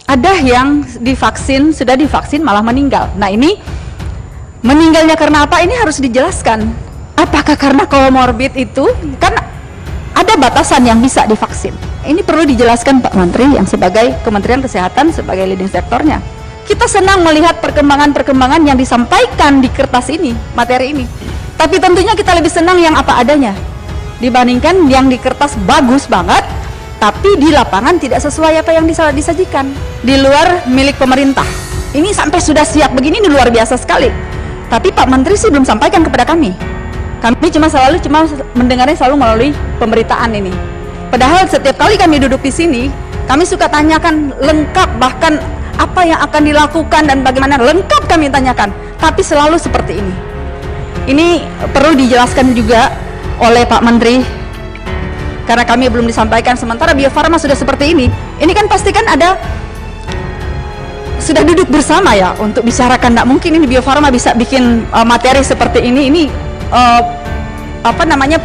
ada yang sudah divaksin malah meninggal. Nah, ini meninggalnya karena apa? Ini harus dijelaskan. Apakah karena komorbid itu? Kan ada batasan yang bisa divaksin. Ini perlu dijelaskan Pak Menteri yang sebagai Kementerian Kesehatan sebagai leading sektornya. Kita senang melihat perkembangan-perkembangan yang disampaikan di kertas ini, materi ini. Tapi tentunya kita lebih senang yang apa adanya dibandingkan yang di kertas bagus banget, tapi di lapangan tidak sesuai apa yang disajikan. Di luar milik pemerintah. Ini sampai sudah siap begini, ini luar biasa sekali. Tapi Pak Menteri sih belum sampaikan kepada kami. Kami cuma mendengarnya selalu melalui pemberitaan ini. Padahal setiap kali kami duduk di sini, kami suka tanyakan lengkap, bahkan apa yang akan dilakukan dan bagaimana lengkap kami tanyakan. Tapi selalu seperti ini. Ini perlu dijelaskan juga oleh Pak Menteri, karena kami belum disampaikan. Sementara Bio Farma sudah seperti ini kan pasti kan sudah duduk bersama ya untuk bicarakan. Tidak mungkin ini Bio Farma bisa bikin materi seperti ini.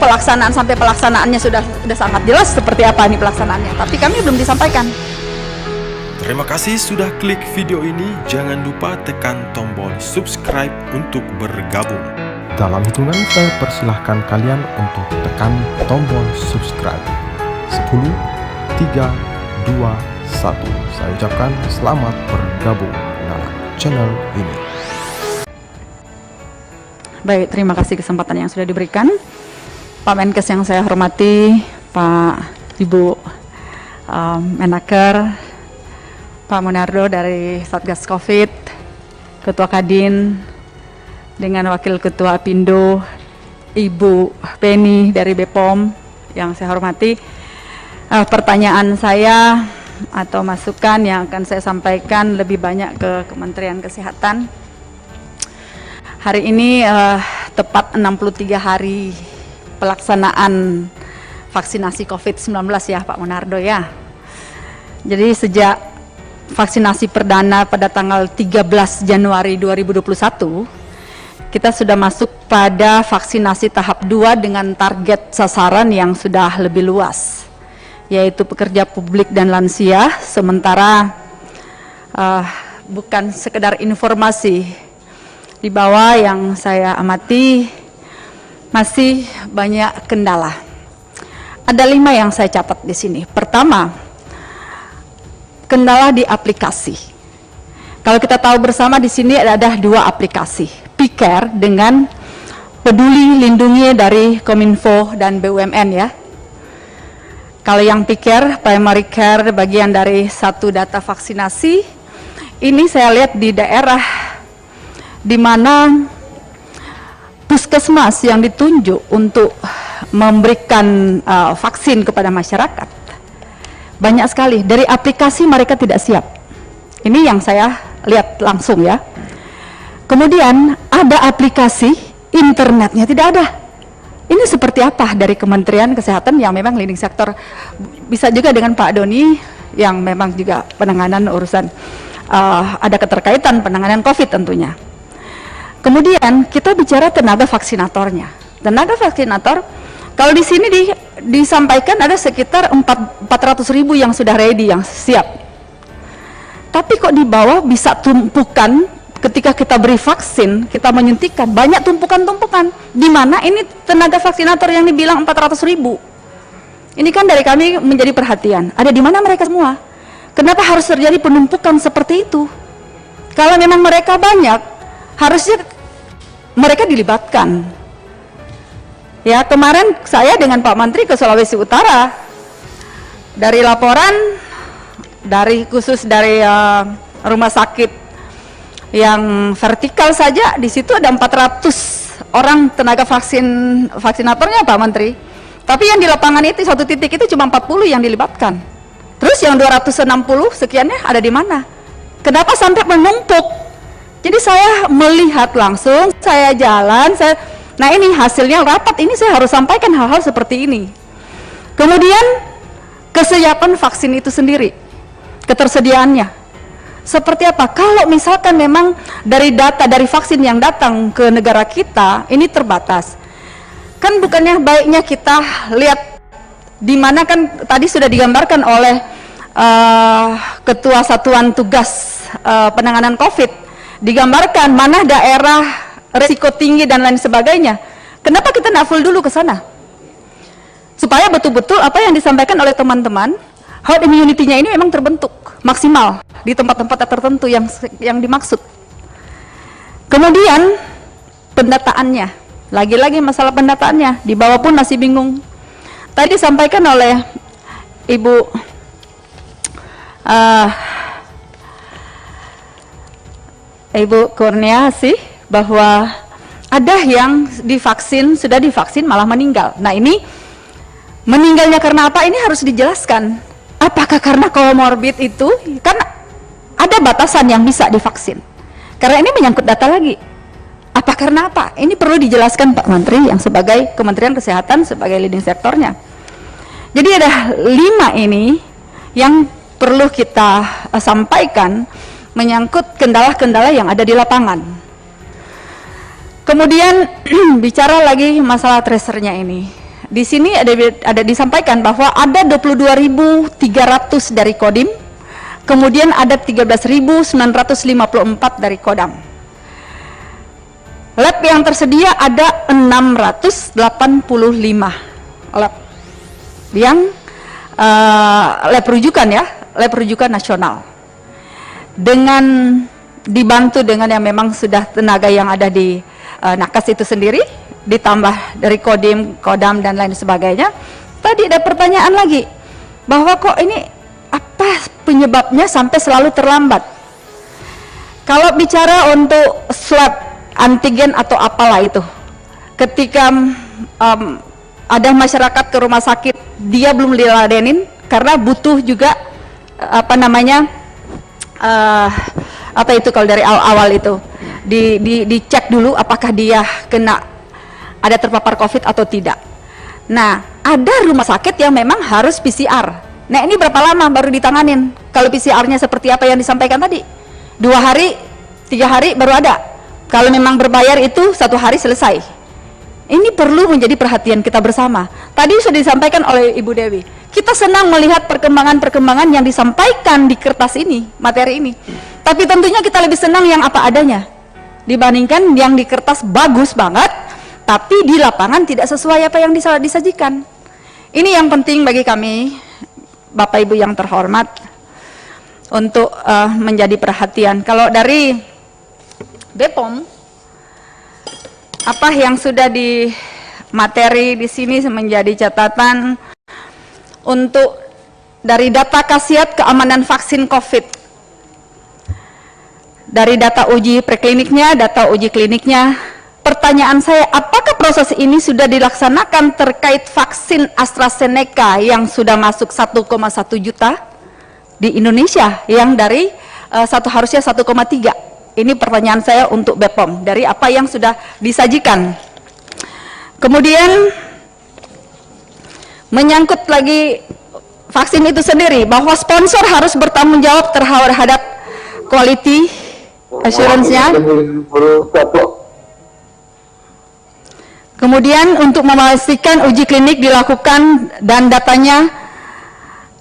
Pelaksanaan sampai pelaksanaannya sudah sangat jelas seperti apa ini pelaksanaannya, tapi kami belum disampaikan. Terima kasih sudah klik video ini. Jangan lupa tekan tombol subscribe untuk bergabung. Dalam hitungan saya persilahkan kalian untuk tekan tombol subscribe. 10, 3, 2, 1. Saya ucapkan selamat bergabung dalam channel ini. Baik, terima kasih kesempatan yang sudah diberikan. Pak Menkes yang saya hormati, Pak Ibu Menaker, Pak Munardo dari Satgas Covid, Ketua Kadin, dengan Wakil Ketua Apindo, Ibu Penny dari BPOM yang saya hormati. Pertanyaan saya atau masukan yang akan saya sampaikan lebih banyak ke Kementerian Kesehatan. Hari ini tepat 63 hari pelaksanaan vaksinasi COVID-19 ya Pak Munardo ya. Jadi sejak vaksinasi perdana pada tanggal 13 Januari 2021, kita sudah masuk pada vaksinasi tahap 2 dengan target sasaran yang sudah lebih luas, yaitu pekerja publik dan lansia. Sementara bukan sekedar informasi, di bawah yang saya amati masih banyak kendala. Ada 5 yang saya catat di sini. Pertama, kendala di aplikasi. Kalau kita tahu bersama di sini ada 2 aplikasi, P-Care dengan Peduli Lindungi dari Kominfo dan BUMN ya. Kalau yang P-Care, Primary Care, bagian dari satu data vaksinasi, ini saya lihat di daerah di mana puskesmas yang ditunjuk untuk memberikan vaksin kepada masyarakat banyak sekali. Dari aplikasi mereka tidak siap. Ini yang saya lihat langsung ya. Kemudian ada aplikasi, internetnya tidak ada. Ini seperti apa dari Kementerian Kesehatan yang memang leading sektor? Bisa juga dengan Pak Doni yang memang juga penanganan urusan ada keterkaitan penanganan COVID tentunya. Kemudian kita bicara tenaga vaksinatornya. Tenaga vaksinator, kalau di sini disampaikan ada sekitar 400.000 yang sudah ready, yang siap. Tapi kok di bawah bisa tumpukan ketika kita beri vaksin, kita menyuntikkan, banyak tumpukan-tumpukan. Di mana ini tenaga vaksinator yang dibilang 400.000? Ini kan dari kami menjadi perhatian. Ada di mana mereka semua? Kenapa harus terjadi penumpukan seperti itu? Kalau memang mereka banyak, harusnya mereka dilibatkan. Ya, kemarin saya dengan Pak Menteri ke Sulawesi Utara. Dari laporan khusus dari rumah sakit yang vertikal saja, di situ ada 400 orang tenaga vaksinatornya Pak Menteri. Tapi yang di lapangan itu satu titik itu cuma 40 yang dilibatkan. Terus yang 260 sekiannya ada di mana? Kenapa sampai menumpuk? Jadi saya melihat langsung, saya jalan, nah ini hasilnya rapat ini saya harus sampaikan hal-hal seperti ini. Kemudian kesiapan vaksin itu sendiri, ketersediaannya. Seperti apa? Kalau misalkan memang dari data dari vaksin yang datang ke negara kita ini terbatas, kan bukannya baiknya kita lihat di mana, kan tadi sudah digambarkan oleh Ketua Satuan Tugas Penanganan COVID, digambarkan mana daerah risiko tinggi dan lain sebagainya. Kenapa kita nggak full dulu ke sana? Supaya betul-betul apa yang disampaikan oleh teman-teman, herd immunity-nya ini memang terbentuk maksimal di tempat-tempat tertentu yang dimaksud. Kemudian pendataannya, lagi-lagi masalah pendataannya, di bawah pun masih bingung. Tadi disampaikan oleh Ibu Kurniasih bahwa ada yang sudah divaksin malah meninggal. Nah, ini meninggalnya karena apa? Ini harus dijelaskan. Apakah karena komorbid itu? Kan ada batasan yang bisa divaksin. Karena ini menyangkut data lagi. Apa karena apa? Ini perlu dijelaskan Pak Menteri yang sebagai Kementerian Kesehatan sebagai leading sektornya. Jadi ada 5 ini yang perlu kita sampaikan menyangkut kendala-kendala yang ada di lapangan. Kemudian bicara lagi masalah tracernya ini. Di sini ada disampaikan bahwa ada 22.300 dari Kodim, kemudian ada 13.954 dari Kodam. Lab yang tersedia ada 685 lab yang lab rujukan ya, lab rujukan nasional. Dengan dibantu dengan yang memang sudah tenaga yang ada di Nakes itu sendiri, ditambah dari Kodim, Kodam dan lain sebagainya. Tadi ada pertanyaan lagi bahwa kok ini apa penyebabnya sampai selalu terlambat. Kalau bicara untuk swab antigen atau apalah itu, ketika ada masyarakat ke rumah sakit, dia belum diladenin karena butuh juga apa itu kalau dari awal itu dicek dulu apakah dia ada terpapar COVID atau tidak. Nah, ada rumah sakit yang memang harus PCR. Nah, ini berapa lama baru ditanganin? Kalau PCR-nya seperti apa yang disampaikan tadi, 2 hari, 3 hari baru ada. Kalau memang berbayar itu 1 hari selesai. Ini perlu menjadi perhatian kita bersama. Tadi sudah disampaikan oleh Ibu Dewi. Kita senang melihat perkembangan-perkembangan yang disampaikan di kertas ini, materi ini. Tapi tentunya kita lebih senang yang apa adanya dibandingkan yang di kertas bagus banget, tapi di lapangan tidak sesuai apa yang disajikan. Ini yang penting bagi kami, Bapak Ibu yang terhormat, untuk menjadi perhatian. Kalau dari BPOM, apa yang sudah di materi di sini menjadi catatan untuk dari data khasiat keamanan vaksin COVID. Dari data uji prekliniknya, data uji kliniknya, pertanyaan saya, apakah proses ini sudah dilaksanakan terkait vaksin AstraZeneca yang sudah masuk 1,1 juta di Indonesia, yang dari harusnya 1,3. Ini pertanyaan saya untuk BPOM, dari apa yang sudah disajikan. Kemudian menyangkut lagi vaksin itu sendiri, bahwa sponsor harus bertanggung jawab terhadap quality assurance-nya. Kemudian untuk memastikan uji klinik dilakukan dan datanya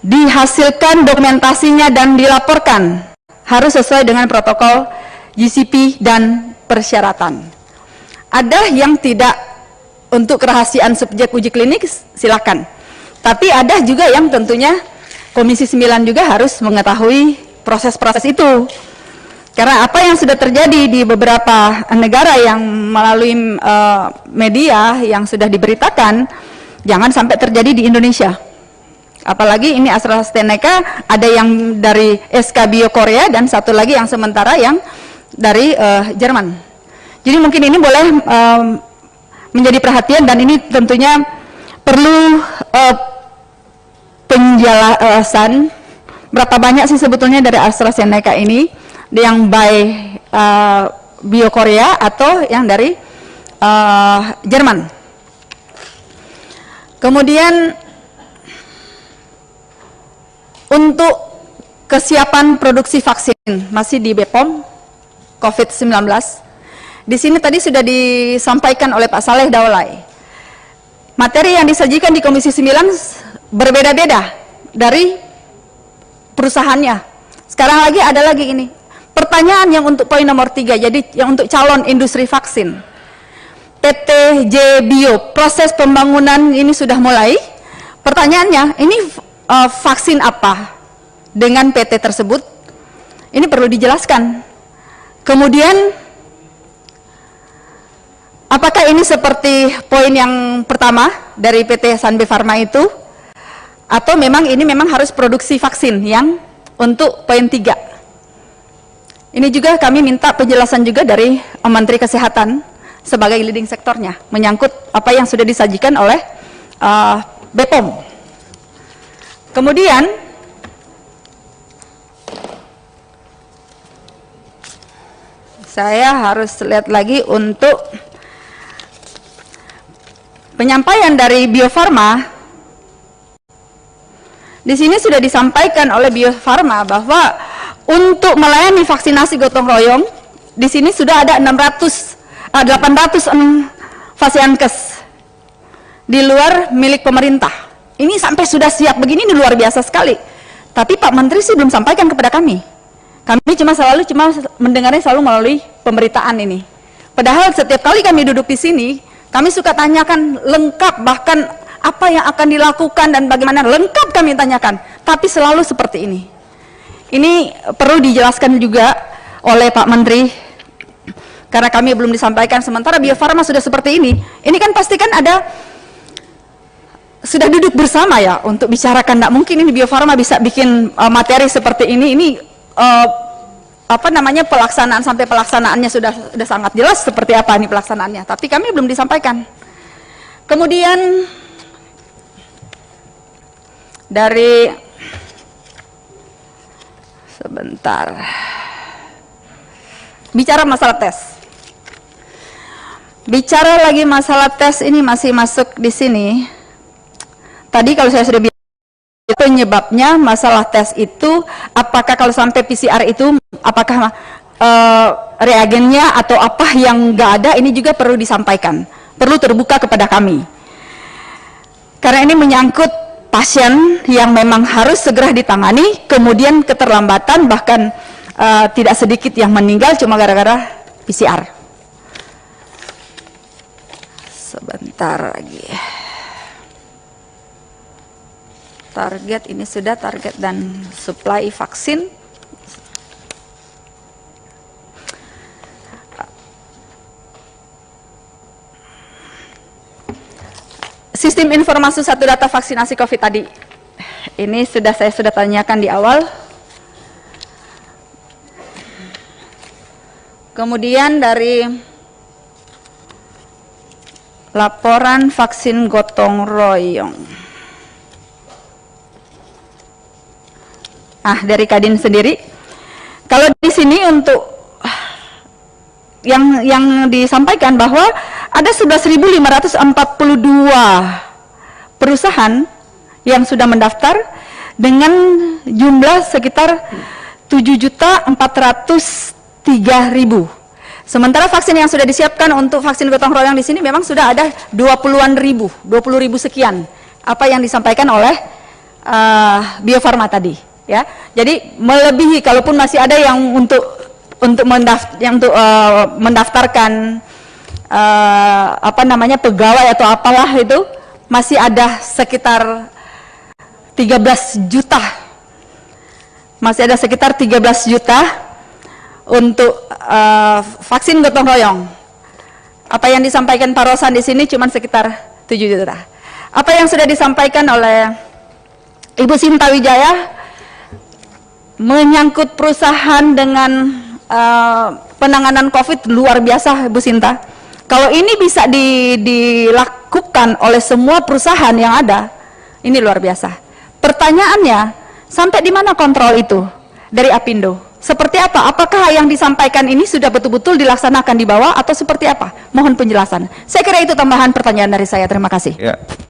dihasilkan, dokumentasinya dan dilaporkan harus sesuai dengan protokol GCP dan persyaratan. Ada yang tidak untuk kerahasiaan subjek uji klinik, silakan. Tapi ada juga yang tentunya Komisi 9 juga harus mengetahui proses-proses itu. Karena apa yang sudah terjadi di beberapa negara yang melalui media yang sudah diberitakan, jangan sampai terjadi di Indonesia. Apalagi ini AstraZeneca, ada yang dari SK Bio Korea dan satu lagi yang sementara yang dari Jerman. Jadi mungkin ini boleh menjadi perhatian, dan ini tentunya perlu penjelasan berapa banyak sih sebetulnya dari AstraZeneca ini yang by Bio Korea atau yang dari Jerman. Kemudian untuk kesiapan produksi vaksin masih di BPOM COVID-19. Di sini tadi sudah disampaikan oleh Pak Saleh Daulay. Materi yang disajikan di Komisi 9 berbeda-beda dari perusahaannya. Sekarang lagi ada lagi ini. Pertanyaan yang untuk poin nomor 3, jadi yang untuk calon industri vaksin. PT J Bio, proses pembangunan ini sudah mulai. Pertanyaannya, ini vaksin apa dengan PT tersebut? Ini perlu dijelaskan. Kemudian, apakah ini seperti poin yang pertama dari PT Sanbe Pharma itu? Atau memang ini memang harus produksi vaksin yang untuk poin 3? Ini juga kami minta penjelasan juga dari Menteri Kesehatan sebagai leading sektornya, menyangkut apa yang sudah disajikan oleh BPOM. Kemudian, saya harus lihat lagi untuk penyampaian dari Bio Farma. Di sini sudah disampaikan oleh Bio Farma bahwa untuk melayani vaksinasi gotong royong, di sini sudah ada 800 Fasiankes di luar milik pemerintah. Ini sampai sudah siap begini, ini luar biasa sekali. Tapi Pak Menteri sih belum sampaikan kepada kami. Kami cuma mendengarnya selalu melalui pemberitaan ini. Padahal setiap kali kami duduk di sini, kami suka tanyakan lengkap, bahkan apa yang akan dilakukan dan bagaimana lengkap kami tanyakan. Tapi selalu seperti ini. Ini perlu dijelaskan juga oleh Pak Menteri, karena kami belum disampaikan. Sementara Bio Farma sudah seperti ini kan pasti kan ada, sudah duduk bersama ya untuk bicarakan. Tidak mungkin ini Bio Farma bisa bikin materi seperti ini pelaksanaan, sampai pelaksanaannya sudah sangat jelas seperti apa ini pelaksanaannya, tapi kami belum disampaikan. Kemudian dari sebentar, bicara masalah tes. Bicara lagi masalah tes, ini masih masuk di sini. Tadi kalau saya sudah bilang penyebabnya masalah tes itu, apakah kalau sampai PCR itu, apakah reagennya atau apa yang nggak ada, ini juga perlu disampaikan, perlu terbuka kepada kami. Karena ini menyangkut pasien yang memang harus segera ditangani, kemudian keterlambatan, bahkan tidak sedikit yang meninggal cuma gara-gara PCR. Sebentar lagi. Target ini sudah, target dan supply vaksin. Sistem informasi satu data vaksinasi COVID tadi, ini saya sudah tanyakan di awal. Kemudian dari laporan vaksin gotong royong, dari Kadin sendiri, kalau di sini untuk yang disampaikan bahwa ada 11.542 perusahaan yang sudah mendaftar dengan jumlah sekitar 7.403.000. Sementara vaksin yang sudah disiapkan untuk vaksin gotong royong di sini memang sudah ada 20.000 sekian. Apa yang disampaikan oleh Bio Farma tadi, ya. Jadi melebihi, kalaupun masih ada yang untuk mendaftarkan pegawai atau apalah itu, masih ada sekitar 13 juta. Masih ada sekitar 13 juta untuk vaksin gotong royong. Apa yang disampaikan Pak Rosan di sini cuma sekitar 7 juta. Apa yang sudah disampaikan oleh Ibu Sinta Wijaya menyangkut perusahaan dengan penanganan COVID, luar biasa Bu Sinta. Kalau ini bisa dilakukan oleh semua perusahaan yang ada, ini luar biasa. Pertanyaannya, sampai di mana kontrol itu dari Apindo? Seperti apa? Apakah yang disampaikan ini sudah betul-betul dilaksanakan di bawah atau seperti apa? Mohon penjelasan. Saya kira itu tambahan pertanyaan dari saya. Terima kasih. Ya.